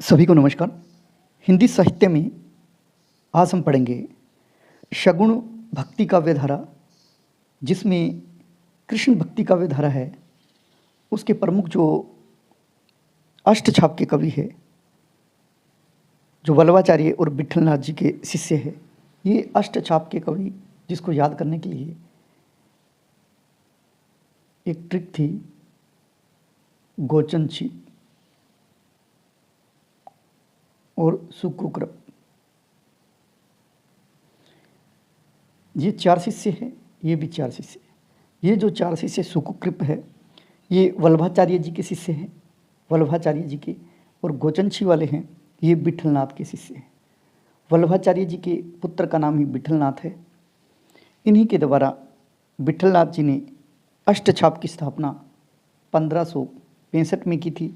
सभी को नमस्कार। हिंदी साहित्य में आज हम पढ़ेंगे सगुण भक्ति काव्य धारा, जिसमें कृष्ण भक्ति काव्य धारा है। उसके प्रमुख जो अष्टछाप के कवि है, जो वल्लभाचार्य और विट्ठलनाथ जी के शिष्य है। ये अष्टछाप के कवि, जिसको याद करने के लिए एक ट्रिक थी, गोचनछी और सुकुकृप। ये चार शिष्य हैं, ये भी चार शिष्य हैं। ये जो चार शिष्य सुकुकृप है, ये वल्लभाचार्य जी के शिष्य हैं, वल्लभाचार्य जी के। और गोचनछी वाले हैं, ये विट्ठलनाथ के शिष्य हैं। वल्लभाचार्य जी के पुत्र का नाम ही विट्ठलनाथ है। इन्हीं के द्वारा विट्ठलनाथ जी ने अष्टछाप की स्थापना 1565 में की थी।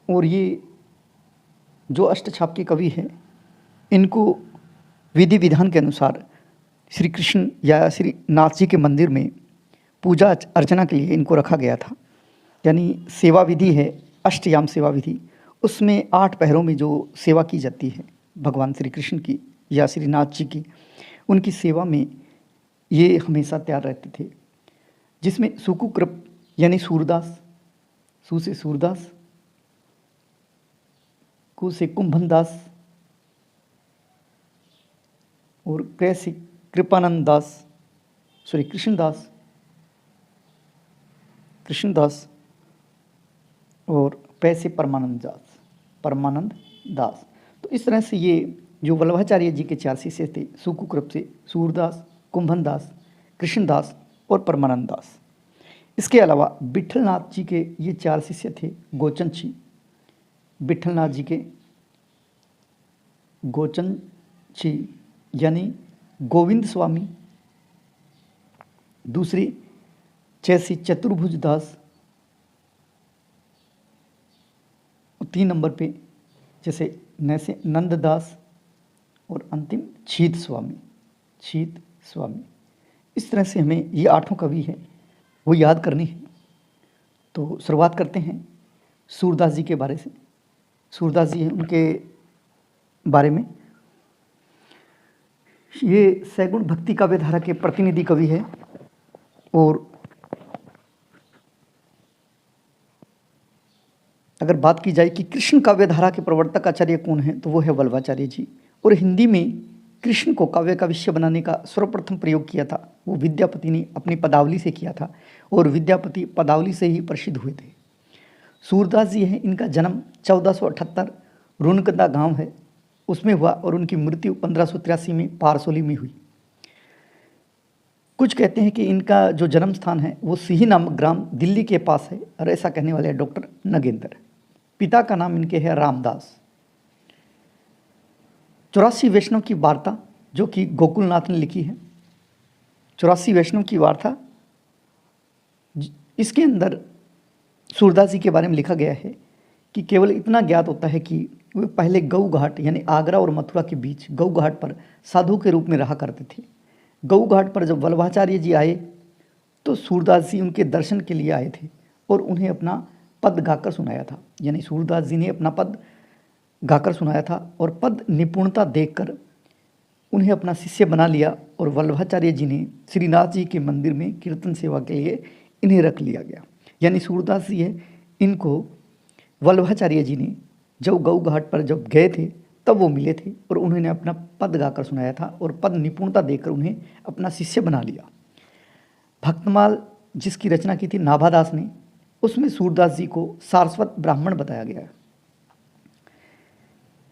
और ये जो अष्टछाप के कवि हैं, इनको विधि विधान के अनुसार श्री कृष्ण या श्री नाथ जी के मंदिर में पूजा अर्चना के लिए इनको रखा गया था। यानी सेवा विधि है, अष्टयाम सेवा विधि। उसमें 8 पहरों में जो सेवा की जाती है भगवान श्री कृष्ण की या श्री नाथ जी की, उनकी सेवा में ये हमेशा तैयार रहते थे। जिसमें सुकुकृप यानी सूरदास, सु से सूरदास, कु से कुंभन दास और कृ से कृपानंद दास, सॉरी कृष्णदास और पै से परमानंद दास। तो इस तरह से ये जो वल्लभाचार्य जी के 4 शिष्य थे, सुकुकृप से सूरदास, कुंभन दास, कृष्णदास और परमानंद दास। इसके अलावा विट्ठलनाथ जी के ये 4 शिष्य थे, गोचनछी, विट्ठलनाथ जी के गोचनछी यानी गोविंद स्वामी। दूसरी जैसी चतुर्भुज दास। 3 नंबर पे जैसे नैसे नंददास और अंतिम छीत स्वामी। इस तरह से हमें ये 8 कवि हैं, वो याद करनी है। तो शुरुआत करते हैं सूरदास जी के बारे से। सूरदास जी हैं, उनके बारे में। ये सैगुण भक्ति काव्य धारा के प्रतिनिधि कवि है। और अगर बात की जाए कि कृष्ण काव्य धारा के प्रवर्तक आचार्य कौन है, तो वो है वल्लभाचार्य जी। और हिंदी में कृष्ण को काव्य का विषय बनाने का सर्वप्रथम प्रयोग किया था, वो विद्यापति ने अपनी पदावली से किया था। और विद्यापति पदावली से ही प्रसिद्ध हुए थे। सूरदास जी हैं, इनका जन्म 1478 रुनकदा गांव है उसमें हुआ और उनकी मृत्यु 1583 में पारसोली में हुई। कुछ कहते हैं कि इनका जो जन्म स्थान है वो सिही नामक ग्राम दिल्ली के पास है, और ऐसा कहने वाले डॉक्टर नगेंद्र। पिता का नाम इनके है रामदास। 84 वैष्णव की वार्ता जो कि गोकुलनाथ ने लिखी है, 84 वैष्णव की वार्ता, इसके अंदर सूरदास जी के बारे में लिखा गया है कि केवल इतना ज्ञात होता है कि वे पहले गऊ घाट यानी आगरा और मथुरा के बीच गऊ घाट पर साधु के रूप में रहा करते थे। गऊ घाट पर जब वल्लभाचार्य जी आए तो सूरदास जी उनके दर्शन के लिए आए थे और उन्हें अपना पद गाकर सुनाया था। यानी सूरदास जी ने अपना पद गाकर सुनाया था और पद निपुणता देखकर उन्हें अपना शिष्य बना लिया। और वल्लभाचार्य जी ने श्रीनाथ जी के मंदिर में कीर्तन सेवा के लिए इन्हें रख लिया गया। यानी सूरदास जी है, इनको वल्लभाचार्य जी ने जब गऊ घाट पर जब गए थे तब वो मिले थे और उन्होंने अपना पद गाकर सुनाया था और पद निपुणता देकर उन्हें अपना शिष्य बना लिया। भक्तमाल जिसकी रचना की थी नाभादास ने, उसमें सूरदास जी को सारस्वत ब्राह्मण बताया गया है।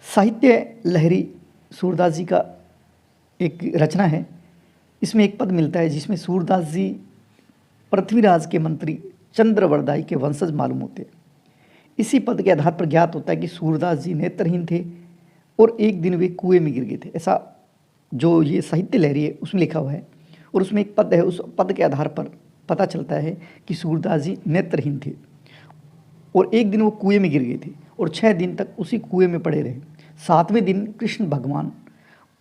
साहित्य लहरी सूरदास जी का एक रचना है। इसमें एक पद मिलता है जिसमें सूरदास जी पृथ्वीराज के मंत्री चंद्रवरदाई के वंशज मालूम होते हैं। इसी पद के आधार पर ज्ञात होता है कि सूरदास जी नेत्रहीन थे और एक दिन वे कुएं में गिर गए थे। ऐसा जो ये साहित्य लहरी है उसमें लिखा हुआ है। और उसमें एक पद है, उस पद के आधार पर पता चलता है कि सूरदास जी नेत्रहीन थे और एक दिन वो कुएं में गिर गए थे और 6 दिन तक उसी कुएं में पड़े रहे। 7वें दिन कृष्ण भगवान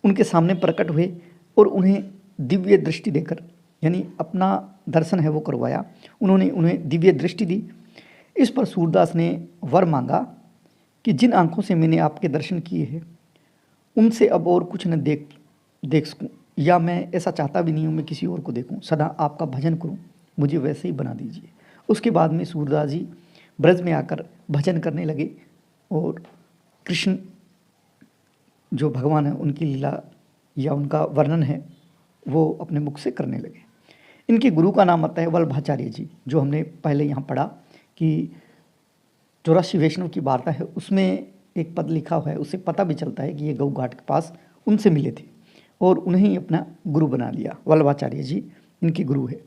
उनके सामने प्रकट हुए और उन्हें दिव्य दृष्टि देकर, यानी अपना दर्शन है वो करवाया। उन्होंने उन्हें दिव्य दृष्टि दी। इस पर सूरदास ने वर मांगा कि जिन आँखों से मैंने आपके दर्शन किए हैं उनसे अब और कुछ न देख सकूं, या मैं ऐसा चाहता भी नहीं हूँ मैं किसी और को देखूं, सदा आपका भजन करूं, मुझे वैसे ही बना दीजिए। उसके बाद में सूरदास जी ब्रज में आकर भजन करने लगे और कृष्ण जो भगवान है उनकी लीला या उनका वर्णन है वो अपने मुख से करने लगे। इनके गुरु का नाम आता है वल्लभाचार्य जी, जो हमने पहले यहाँ पढ़ा कि 84 वैष्णव की वार्ता है उसमें एक पद लिखा हुआ है, उससे पता भी चलता है कि ये गऊ घाट के पास उनसे मिले थे और उन्हें ही अपना गुरु बना लिया। वल्लभाचार्य जी इनके गुरु है।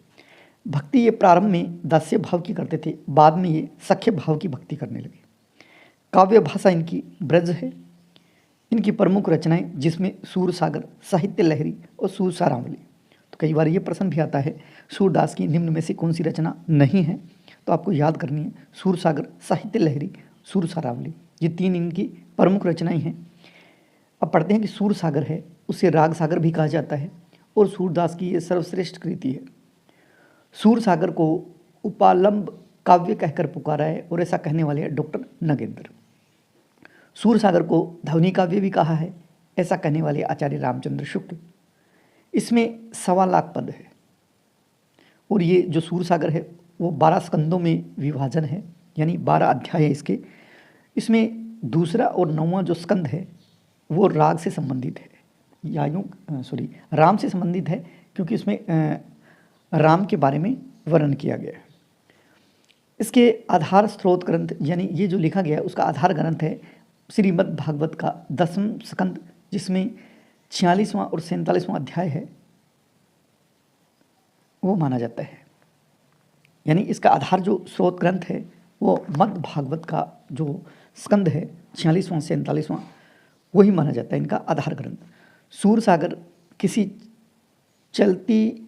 भक्ति ये प्रारंभ में दास्य भाव की करते थे, बाद में ये सख्य भाव की भक्ति करने लगे। काव्य भाषा इनकी ब्रज है। इनकी प्रमुख रचनाएं जिसमें सूर सागर, साहित्य लहरी और सूर सारावली। तो कई बार ये प्रश्न भी आता है सूरदास की निम्न में से कौन सी रचना नहीं है, तो आपको याद करनी है सूर सागर, साहित्य लहरी, सूर सारावली, ये 3 इनकी प्रमुख रचनाएं हैं। अब पढ़ते हैं कि सूर सागर है, उसे राग सागर भी कहा जाता है और सूरदास की ये सर्वश्रेष्ठ कृति है। सूर सागर को उपालंब काव्य कहकर पुकारा है और ऐसा कहने वाले हैं डॉक्टर नगेंद्र। सूर सागर को ध्वनि काव्य भी कहा है, ऐसा कहने वाले आचार्य रामचंद्र शुक्ल। इसमें 1.25 लाख पद है और ये जो सूर सागर है वो 12 स्कंदों में विभाजन है, यानी 12 अध्याय है इसके। इसमें दूसरा और 9वां जो स्कंद है वो राग से संबंधित है, या यूँ राम से संबंधित है, क्योंकि इसमें राम के बारे में वर्णन किया गया है। इसके आधार स्रोत ग्रंथ, यानी ये जो लिखा गया है उसका आधार ग्रंथ है श्रीमद् भागवत का 10वां स्कंद, जिसमें 46वां और 47वां अध्याय है वो माना जाता है। यानी इसका आधार जो स्रोत ग्रंथ है वो मद् भागवत का जो स्कंद है 46वां 47वां वही माना जाता है इनका आधार ग्रंथ। सूर सागर किसी चलती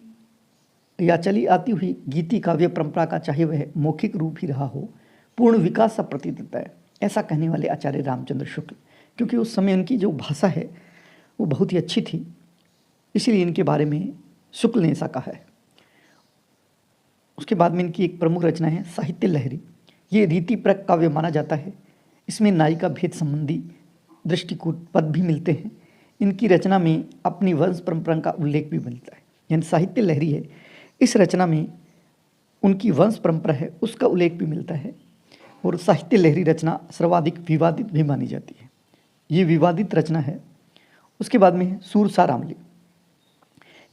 या चली आती हुई गीति काव्य परंपरा का चाहे वह मौखिक रूप ही रहा हो, पूर्ण विकास सा प्रतीत होता है, ऐसा कहने वाले आचार्य रामचंद्र शुक्ल। क्योंकि उस समय उनकी जो भाषा है वो बहुत ही अच्छी थी, इसलिए इनके बारे में शुक्ल ने ऐसा कहा है। उसके बाद में इनकी एक प्रमुख रचना है साहित्य लहरी। ये रीतिपरक काव्य माना जाता है। इसमें नायिका भेद संबंधी दृष्टिकूट पद भी मिलते हैं। इनकी रचना में अपनी वंश परंपरा का उल्लेख भी मिलता है, यानी साहित्य लहरी है, इस रचना में उनकी वंश परंपरा है उसका उल्लेख भी मिलता है। और साहित्य लहरी रचना सर्वाधिक विवादित भी मानी जाती है, ये विवादित रचना है। उसके बाद में है सूर सारावली।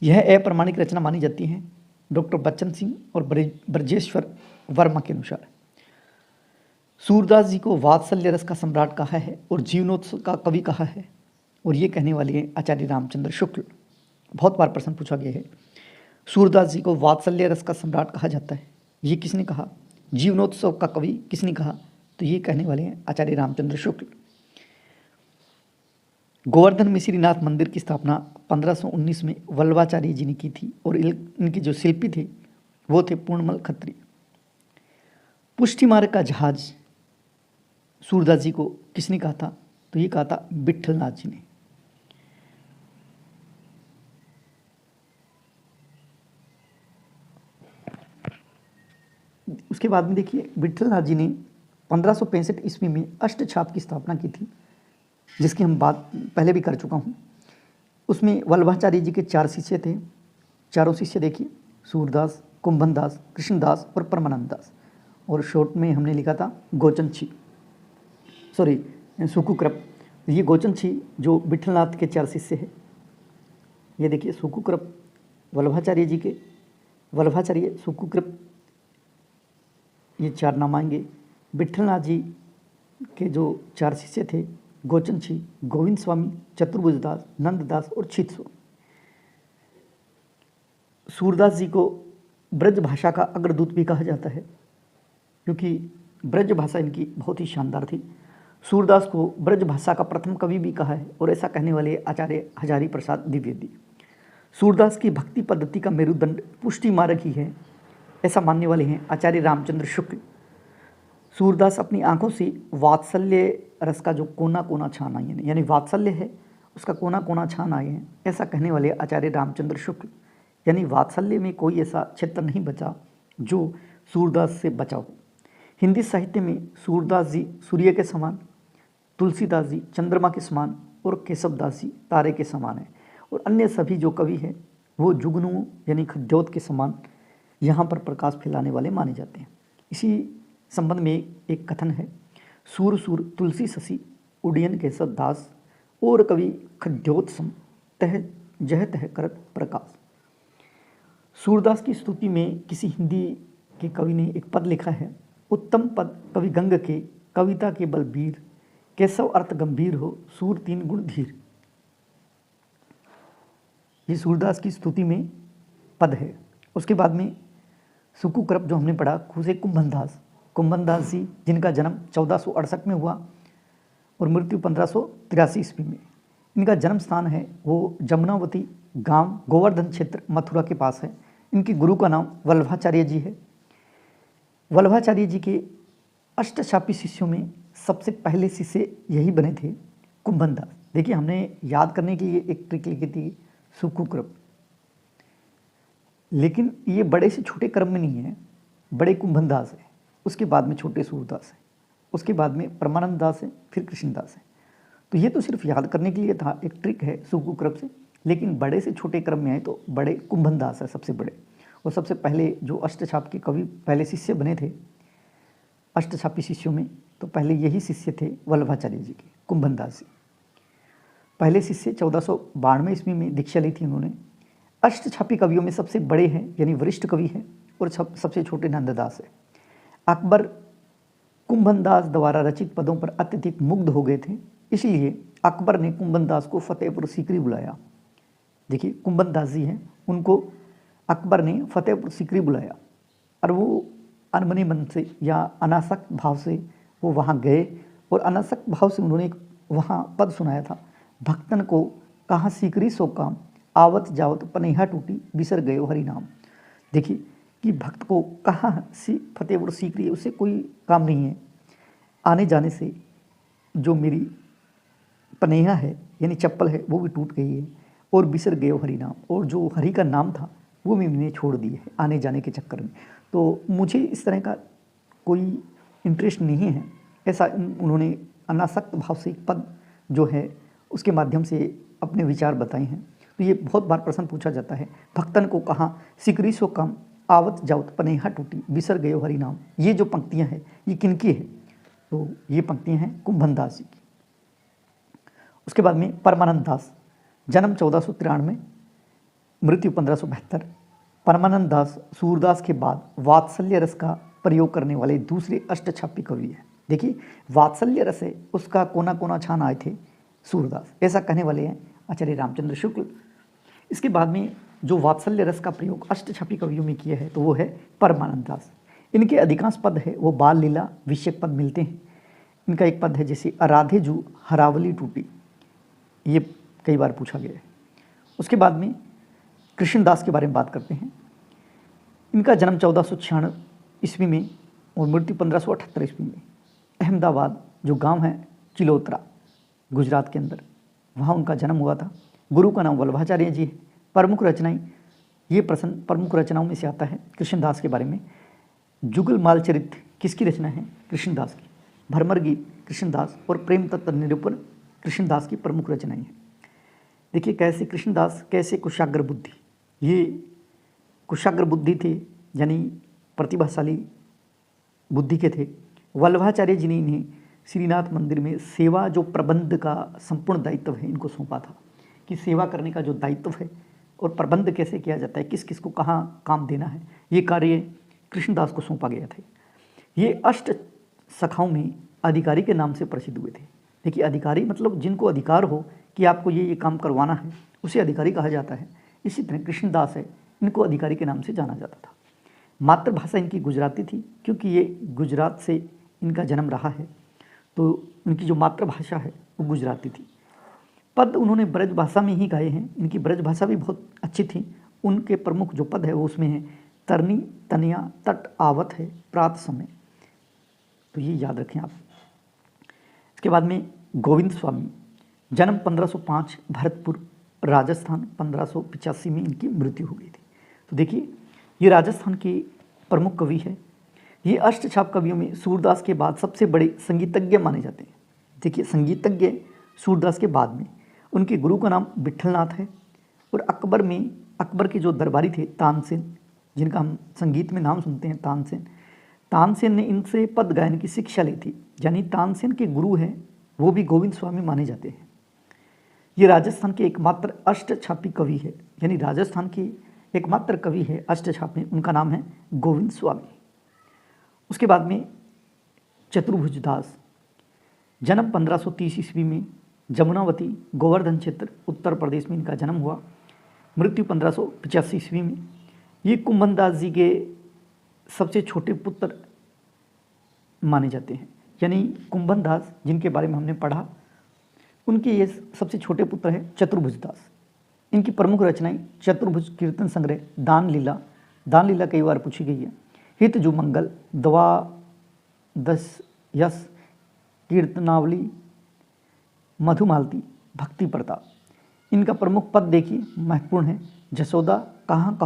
यह अप्रमाणिक रचना मानी जाती है डॉक्टर बच्चन सिंह और ब्रजेश्वर वर्मा के अनुसार। सूरदास जी को वात्सल्य रस का सम्राट कहा है और जीवनोत्सव का कवि कहा है, और ये कहने वाले हैं आचार्य रामचंद्र शुक्ल। बहुत बार प्रश्न पूछा गया है, सूरदास जी को वात्सल्य रस का सम्राट कहा जाता है, ये किसने कहा? जीवनोत्सव का कवि किसने कहा? तो ये कहने वाले हैं आचार्य रामचंद्र शुक्ल। गोवर्धन मिश्रीनाथ मंदिर की स्थापना 1519 में वल्लभाचार्य जी ने की थी और इनके जो शिल्पी थे वो थे पूर्णमल खत्री। पुष्टि मार्ग का जहाज सूरदास जी को किसने कहा था? तो ये कहा था विट्ठलनाथ जी ने। उसके बाद में देखिए विट्ठलनाथ जी ने 1565 ईस्वी में अष्टछाप की स्थापना की थी, जिसकी हम बात पहले भी कर चुका हूँ। उसमें वल्लभाचार्य जी के 4 शिष्य थे। चारों शिष्य देखिए, सूरदास, कुंभनदास, कृष्णदास और परमानंद दास। और शॉर्ट में हमने लिखा था गोचनछी, सुकुकृप। ये गोचनछी जो विट्ठलनाथ के 4 शिष्य है। ये देखिए सुकुकृप वल्लभाचार्य जी के, वल्लभाचार्य, सुकुकृप, ये 4 नाम आएंगे। विट्ठलनाथ जी के जो 4 शिष्य थे, गोचनछी, गोविंद स्वामी, चतुर्भुजदास, नंददास और छित स्वामी। सूरदास जी को ब्रज भाषा का अग्रदूत भी कहा जाता है, क्योंकि ब्रज भाषा इनकी बहुत ही शानदार थी। सूरदास को ब्रज भाषा का प्रथम कवि भी कहा है, और ऐसा कहने वाले आचार्य हजारी प्रसाद द्विवेदी। सूरदास की भक्ति पद्धति का मेरुदंड पुष्टि मार्ग ही है, ऐसा मानने वाले हैं आचार्य रामचंद्र शुक्ल। सूरदास अपनी आंखों से वात्सल्य रस का जो कोना कोना छान आए हैं, यानी वात्सल्य है उसका कोना कोना छान आए हैं, ऐसा कहने वाले आचार्य रामचंद्र शुक्ल। यानी वात्सल्य में कोई ऐसा क्षेत्र नहीं बचा जो सूरदास से बचा हो। हिंदी साहित्य में सूरदास जी सूर्य के समान, तुलसीदास जी चंद्रमा के समान और केशवदास जी तारे के समान हैं, और अन्य सभी जो कवि हैं वो जुगनू यानी खद्योत के समान यहाँ पर प्रकाश फैलाने वाले माने जाते हैं। इसी संबंध में एक कथन है, सूर सूर तुलसी शशि उडियन केशव दास और कवि खद्योत सम तह जह तह करत प्रकाश। सूरदास की स्तुति में किसी हिंदी के कवि ने एक पद लिखा है, उत्तम पद कवि गंग के कविता के बलबीर, केशव अर्थ गंभीर हो सूर तीन गुण धीर। ये सूरदास की स्तुति में पद है। उसके बाद में सुकुक्रप जो हमने पढ़ा, खुसे कुंभनदास जी जिनका जन्म 1468 में हुआ और मृत्यु 1583 ईस्वी में। इनका जन्म स्थान है वो जमुनावती गांव गोवर्धन क्षेत्र मथुरा के पास है। इनके गुरु का नाम वल्लभाचार्य जी है। वल्लभाचार्य जी के अष्टचापी शिष्यों में सबसे पहले शिष्य यही बने थे कुंभनदास। देखिए हमने याद करने के लिए एक ट्रिक लिखी थी सुकुक्रप, लेकिन ये बड़े से छोटे क्रम में नहीं है। बड़े कुंभनदास है, उसके बाद में छोटे सूरदास है, उसके बाद में परमानंद दास है, फिर कृष्णदास है। तो ये तो सिर्फ याद करने के लिए था, एक ट्रिक है सुकुक्रप से। लेकिन बड़े से छोटे क्रम में आए तो बड़े कुंभनदास है सबसे बड़े, और सबसे पहले जो अष्टछाप के कवि पहले शिष्य बने थे अष्टछापी शिष्यों में, तो पहले यही शिष्य थे वल्लभाचार्य जी के, कुंभनदास जी। पहले शिष्य 1492 ईस्वी में दीक्षा ली थी उन्होंने। अष्टछापी कवियों में सबसे बड़े हैं यानी वरिष्ठ कवि हैं, और सबसे छोटे नंददास है। अकबर कुंभनदास द्वारा रचित पदों पर अत्यधिक मुग्ध हो गए थे, इसलिए अकबर ने कुंभनदास को फतेहपुर सीकरी बुलाया। देखिए कुंभनदास जी हैं, उनको अकबर ने फतेहपुर सीकरी बुलाया, और वो अनमने मन से या अनासक्त भाव से वो वहाँ गए, और अनासक्त भाव से उन्होंने वहाँ पद सुनाया था, भक्तन को कहाँ सीकरी सो काम, आवत जावत पनेहा टूटी बिसर गयो हरि नाम। देखिए कि भक्त को कहाँ फतेहपुर सीकरी, उससे कोई काम नहीं है, आने जाने से जो मेरी पनेहा है यानी चप्पल है वो भी टूट गई है, और बिसर गयो हरि नाम, और जो हरि का नाम था वो भी मैंने छोड़ दिया है आने जाने के चक्कर में। तो मुझे इस तरह का कोई इंटरेस्ट नहीं है, ऐसा उन्होंने अनासक्त भाव से एक पद जो है उसके माध्यम से अपने विचार बताए हैं। तो ये बहुत बार प्रश्न पूछा जाता है, भक्तन को कहाँ सिकरी सो काम, आवत जावत पनेहा टूटी बिसर गयो हरि नाम। ये जो पंक्तियाँ हैं ये किनकी है? तो ये पंक्तियाँ हैं कुंभनदास जी की। उसके बाद में परमानंद दास, जन्म 1493, मृत्यु 1572। परमानंद दास सूरदास के बाद वात्सल्य रस का प्रयोग करने वाले दूसरे अष्टछापी कवि हैं। देखिए वात्सल्य रस है उसका कोना कोना छान आए थे सूरदास, ऐसा कहने वाले हैं आचार्य रामचंद्र शुक्ल। इसके बाद में जो वात्सल्य रस का प्रयोग अष्टछापी कवियों में किया है तो वो है परमानंद दास। इनके अधिकांश पद है वो बाल लीला विषयक पद मिलते हैं। इनका एक पद है जैसे अराधे जू हरावली टूटी, ये कई बार पूछा गया है। उसके बाद में कृष्णदास के बारे में बात करते हैं। इनका जन्म 1496 ईस्वी में और मृत्यु 1578 ईस्वी में। अहमदाबाद जो गांव है चिलोत्रा गुजरात के अंदर, वहाँ उनका जन्म हुआ था। गुरु का नाम वल्लभाचार्य जी है। प्रमुख रचनाएं, ये प्रश्न प्रमुख रचनाओं में से आता है कृष्णदास के बारे में। जुगल माल चरित्र किसकी रचना है? कृष्णदास की। भरमर गीत कृष्णदास, और प्रेम तत्व निरूपण कृष्णदास की प्रमुख रचनाएं हैं। देखिए कैसे कृष्णदास कैसे कुशाग्र बुद्धि, ये कुशाग्र बुद्धि थे यानी प्रतिभाशाली बुद्धि के थे। वल्लभाचार्य जी ने इन्हें श्रीनाथ मंदिर में सेवा जो प्रबंध का संपूर्ण दायित्व है इनको सौंपा था, कि सेवा करने का जो दायित्व है और प्रबंध कैसे किया जाता है, किस किस को कहाँ काम देना है, ये कार्य कृष्णदास को सौंपा गया था। ये अष्ट सखाओं में अधिकारी के नाम से प्रसिद्ध हुए थे। देखिए अधिकारी मतलब जिनको अधिकार हो कि आपको ये काम करवाना है, उसे अधिकारी कहा जाता है। इसी तरह कृष्णदास है, इनको अधिकारी के नाम से जाना जाता था। मातृभाषा इनकी गुजराती थी, क्योंकि ये गुजरात से इनका जन्म रहा है, तो इनकी जो मातृभाषा है वो गुजराती थी। पद उन्होंने ब्रज भाषा में ही गाए हैं। इनकी ब्रज भाषा भी बहुत अच्छी थी। उनके प्रमुख जो पद है वो उसमें है तरनी तनिया तट आवत है प्रात समय, तो ये याद रखें आप। इसके बाद में गोविंद स्वामी, जन्म 1505, भरतपुर राजस्थान, 1585 में इनकी मृत्यु हो गई थी। तो देखिए ये राजस्थान के प्रमुख कवि है। ये अष्टछाप कवियों में सूरदास के बाद सबसे बड़े संगीतज्ञ माने जाते हैं। देखिए संगीतज्ञ सूरदास के बाद में उनके गुरु का नाम विठलनाथ है। और अकबर के जो दरबारी थे तानसेन, जिनका हम संगीत में नाम सुनते हैं तानसेन ने इनसे पद गायन की शिक्षा ली थी। यानी तानसेन के गुरु हैं वो भी गोविंद स्वामी माने जाते हैं। ये राजस्थान के एकमात्र अष्टछापी कवि है, यानी राजस्थान के एकमात्र कवि है अष्टछापी, उनका नाम है गोविंद स्वामी। उसके बाद में चतुर्भुज दास, जन्म 1530 ईस्वी में जमुनावती गोवर्धन क्षेत्र उत्तर प्रदेश में इनका जन्म हुआ। मृत्यु 1585 ईस्वी में। ये कुंभन दास जी के सबसे छोटे पुत्र माने जाते हैं। यानी कुंभन दास जिनके बारे में हमने पढ़ा, उनके ये सबसे छोटे पुत्र है चतुर्भुज दास। इनकी प्रमुख रचनाएं चतुर्भुज कीर्तन संग्रह, दान लीला कई बार पूछी गई है, हित जू मंगल, द्वादश यश, कीर्तनावली, मधुमालती, भक्ति प्रताप। इनका प्रमुख पद देखिए महत्वपूर्ण है। जसोदा कहाँ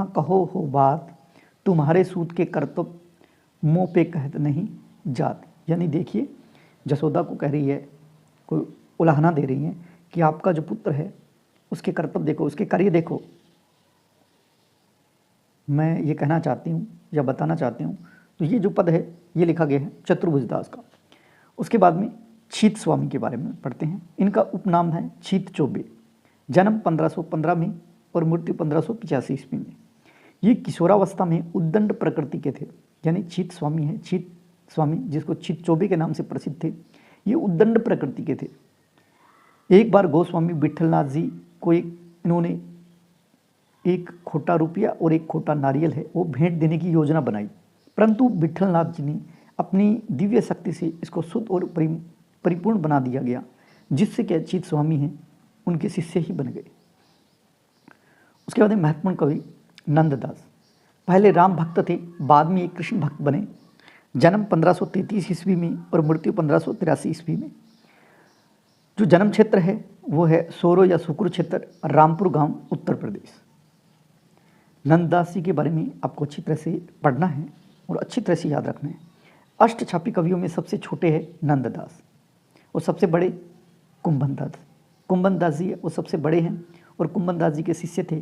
कहो हो बात, तुम्हारे सूत के कर्तव्य मुँह पे कहत नहीं जात। यानी देखिए जसोदा को कह रही है, कोई उलाहना दे रही है कि आपका जो पुत्र है उसके कर्तव्य देखो, उसके कार्य देखो। मैं ये कहना चाहती हूँ या बताना चाहती हूँ। तो ये जो पद है ये लिखा गया है चतुर्भुज दास का। उसके बाद में छीत स्वामी के बारे में पढ़ते हैं। इनका उपनाम है छीत चौबे, जन्म 1515 में और मृत्यु 1585 ईस्वी में। ये किशोरावस्था में उद्दंड प्रकृति के थे। यानी छीत स्वामी जिसको छीत चौबे के नाम से प्रसिद्ध थे, ये उद्दंड प्रकृति के थे। एक बार गोस्वामी विठलनाथ जी को इन्होंने एक खोटा रुपया और एक खोटा नारियल है वो भेंट देने की योजना बनाई, परंतु विठलनाथ जी ने अपनी दिव्य शक्ति से इसको शुद्ध और परिपूर्ण बना दिया गया, जिससे कि छीत स्वामी हैं उनके शिष्य ही बन गए। उसके बाद महत्वपूर्ण कवि नंददास, पहले राम भक्त थे, बाद में एक कृष्ण भक्त बने। जन्म 1533 ईस्वी में और मृत्यु 1583 ईस्वी में। जो जन्म क्षेत्र है वो है सोरो या सुकुर क्षेत्र, रामपुर गांव, उत्तर प्रदेश। नंददास जी के बारे में आपको अच्छी तरह से पढ़ना है और अच्छी तरह से याद रखना है। अष्टछापी कवियों में सबसे छोटे हैं नंददास और सबसे बड़े कुंभन दास जी वो सबसे बड़े हैं और कुंभन दास जी के शिष्य थे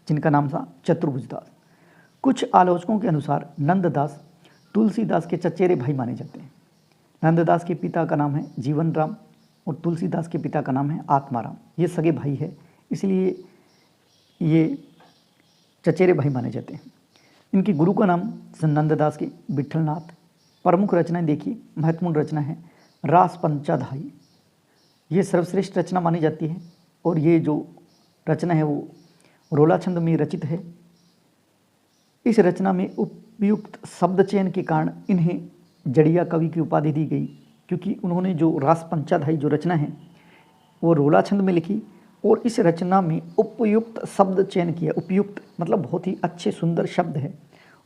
जिनका नाम था चतुर्भुज दास। कुछ आलोचकों के अनुसार नंददास तुलसीदास के चचेरे भाई माने जाते हैं। नंददास के पिता का नाम है जीवन राम और तुलसीदास के पिता का नाम है आत्माराम। ये सगे भाई है, इसलिए ये चचेरे भाई माने जाते हैं। इनके गुरु का नाम नंददास के विठलनाथ। प्रमुख रचनाएं देखिए, महत्वपूर्ण रचना है रास पंचाधाई, ये सर्वश्रेष्ठ रचना मानी जाती है और ये जो रचना है वो रोला छंद में रचित है। इस रचना में उपयुक्त शब्द चयन के कारण इन्हें जड़िया कवि की उपाधि दी गई, क्योंकि उन्होंने जो रास पंचाधाई जो रचना है वो रोला छंद में लिखी और इस रचना में उपयुक्त शब्द चयन किया। उपयुक्त मतलब बहुत ही अच्छे सुंदर शब्द है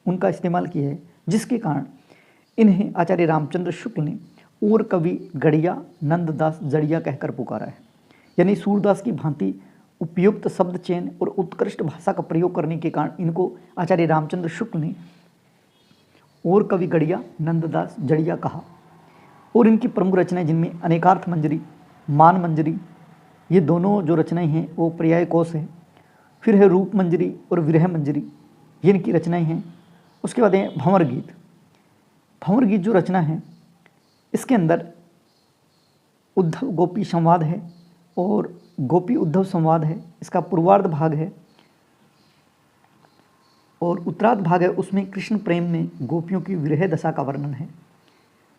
उनका इस्तेमाल किया है, जिसके कारण इन्हें आचार्य रामचंद्र शुक्ल ने और कवि गड़िया नंददास जड़िया कहकर पुकारा है। यानी सूरदास की भांति उपयुक्त शब्द चयन और उत्कृष्ट भाषा का प्रयोग करने के कारण इनको आचार्य रामचंद्र शुक्ल ने और कवि गड़िया नंददास जड़िया कहा। और इनकी प्रमुख रचनाएं जिनमें अनेकार्थ मंजरी, मान मंजरी, ये दोनों जो रचनाएं हैं वो पर्याय कोश है। फिर है रूप मंजरी और विरह मंजरी, ये इनकी रचनाएं हैं। उसके बाद है भंवर गीत। भंवर गीत जो रचना है इसके अंदर उद्धव गोपी संवाद है और गोपी उद्धव संवाद है, इसका पूर्वार्ध भाग है और उत्तरार्ध भाग है, उसमें कृष्ण प्रेम में गोपियों की विरह दशा का वर्णन है।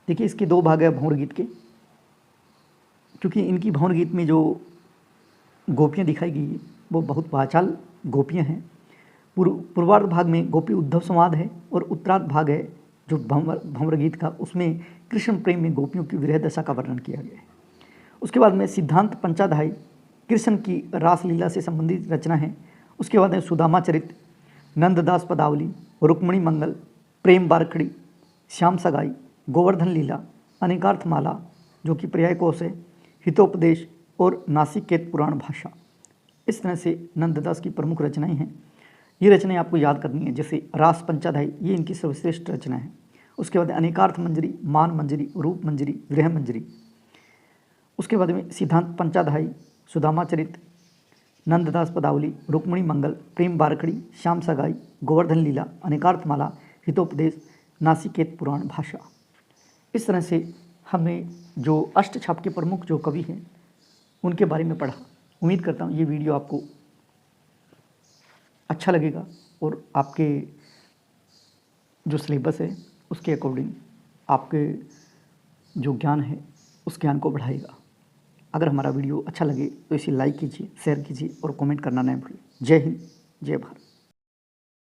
देखिए इसके दो भाग है भंवर गीत के, क्योंकि इनकी भंवर गीत में जो गोपियाँ दिखाई गई वो बहुत वाचाल गोपियाँ हैं। पूर्वार्ध भाग में गोपी उद्धव संवाद है और उत्तरार्ध भाग है जो भंवर गीत का, उसमें कृष्ण प्रेम में गोपियों की विरह दशा का वर्णन किया गया है। उसके बाद में सिद्धांत पंचाधाई कृष्ण की रासलीला से संबंधित रचना है। उसके बाद है सुदामा चरित, नंददास पदावली, रुक्मणी मंगल, प्रेम बारखड़ी, श्याम सगाई, गोवर्धन लीला, अनेकार्थ माला जो कि पर्याय कोश है, हितोपदेश और नासिकेत पुराण भाषा। इस तरह से नंददास की प्रमुख रचनाएं हैं। ये रचनाएं आपको याद करनी है। जैसे रास पंचाधाई, ये इनकी सर्वश्रेष्ठ रचना है। उसके बाद अनेकार्थ मंजरी, मान मंजरी, रूप मंजरी, गृह मंजरी। उसके बाद में सिद्धांत पंचाध्यायी, सुदामा चरित, नंददास पदावली, रुक्मिणी मंगल, प्रेम बारखड़ी, श्याम सगाई, गोवर्धन लीला, अनेकार्थमाला, हितोपदेश, नासिकेत पुराण भाषा। इस तरह से हमने जो अष्टछाप के प्रमुख जो कवि हैं उनके बारे में पढ़ा। उम्मीद करता हूँ ये वीडियो आपको अच्छा लगेगा और आपके जो सिलेबस है उसके अकॉर्डिंग आपके जो ज्ञान है उस ज्ञान को बढ़ाएगा। अगर हमारा वीडियो अच्छा लगे तो इसे लाइक कीजिए, शेयर कीजिए और कमेंट करना न भूलिए। जय हिंद, जय भारत।